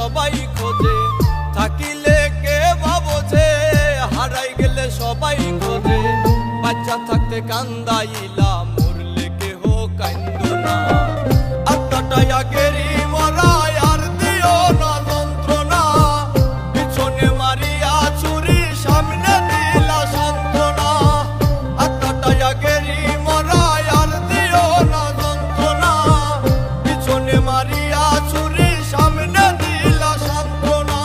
সবাই খোঁজে, থাকিলে কে বোঝে, হারাই গেলে সবাই খোঁজে। বাচ্চা থাকতে কান্দাইলাম, মরলে কেহ কান্দো না। আত্মাটাই আগেরই মরা, আর দিও না যন্ত্রণা। পিছনে মারিয়া ছুরি, সামনে দিলা সান্ত্বনা। আত্মাটাই আগেরই মরা, আর দিও না যন্ত্রণা। পিছনে মারিয়া ছুরি, সামনে দিলা সান্ত্বনা।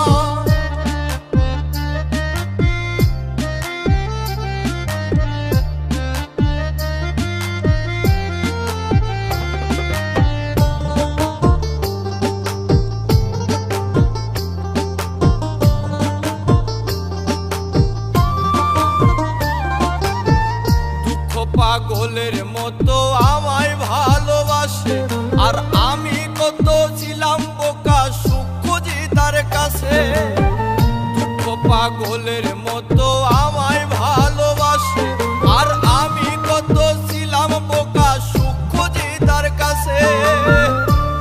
পাগলের মতো আমায় ভালোবাসে, আর আমি কত ছিলাম বোকা, সুখ খুঁজি তার কাছে। দুঃখ পাগলের মতো আমায় ভালোবাসে, আর আমি কত ছিলাম বোকা, সুখ খুঁজি তার কাছে।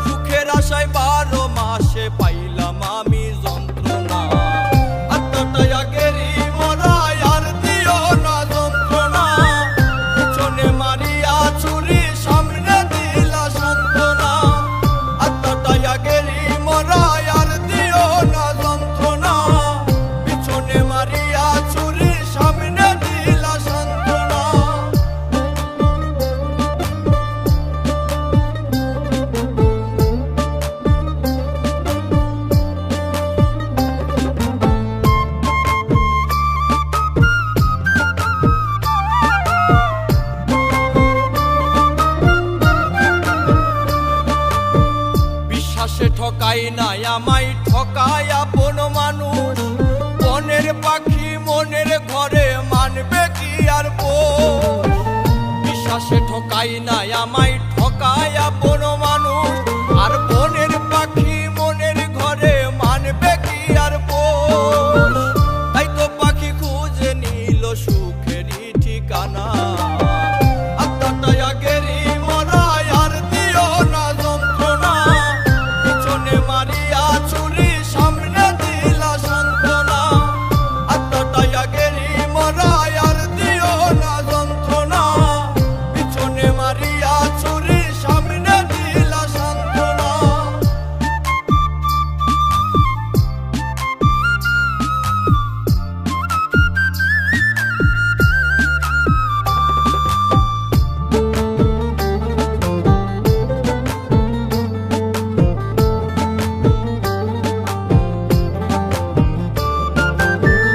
সুখের আশায় 12 মাসে পাইলাম আমি যন্ত্রণা। আত্মাটাই আগেরই মরা, আর দিও না যন্ত্রণা। মারিয়া ছুরি, সামনে দিলা সান্ত্বনা। আত্মাটাই আগেরই মরা, আর দিও না যন্ত্রণা। পিছনে মারিয়া ছুরি, সামনে দিলা সান্ত্বনা। বিশ্বাসে ঠকাই নাই আমায়, ঠকায় আপন মানুষ। বনের পাখি মনের ঘরে, মানবে কি আর পোষ। বিশ্বাসে ঠকাই নাই আমায়, ঠকায় আপন মানুষ। আর বনের পাখি মনের ঘরে, মানবে কি আর পোষ। তাই তো পাখি খুঁজে নিল সুখেরই ঠিকানা। আত্মাটাই আগেরই মরা, আর দিও না যন্ত্রণা। পিছনে মারিয়া ছুরি, সামনে দিলা সান্ত্বনা। আত্মাটাই আগেরই মরা, আর দিও না যন্ত্রণা। পিছনে মারিয়া ছুরি, সামনে দিলা সান্ত্বনা।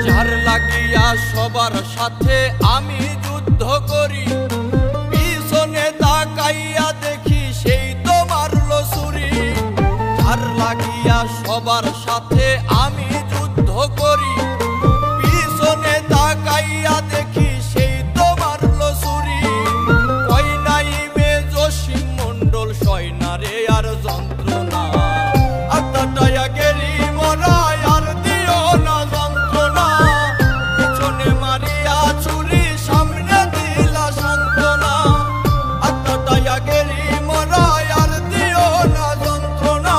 যার লাগিয়া সবার সাথে আমি যুদ্ধ করি, পিছনে তাকাইয়া দেখি সেই তো মারলো ছুরি। যার লাগিয়া সবার সাথে আমি যুদ্ধ করি, পিছনে তাকাইয়া দেখি সেই তো মারলো ছুরি। কই নাই মে জসিম মণ্ডল, সয়নারে আর যন্ত্রণা। আত্মাটাই আগেরই মরা, আর দিও না যন্ত্রণা। পিছনে মারিয়া ছুরি, সামনে দিলা সান্ত্বনা। আত্মাটাই আগেরই মরা, আর দিও না যন্ত্রণা।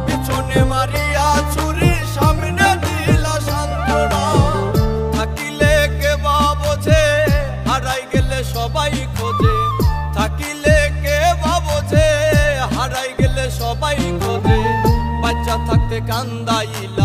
পিছনে মারিয়া ছুরি, সামনে দিলা সান্ত্বনা। থাকিলে কে বোঝে, হারাই গেলে সবাই খোঁজে। থাকিলে কে বোঝে, হারাই গেলে সবাই খোঁজে। বাচ্চা থাকতে কান্দাইলাম,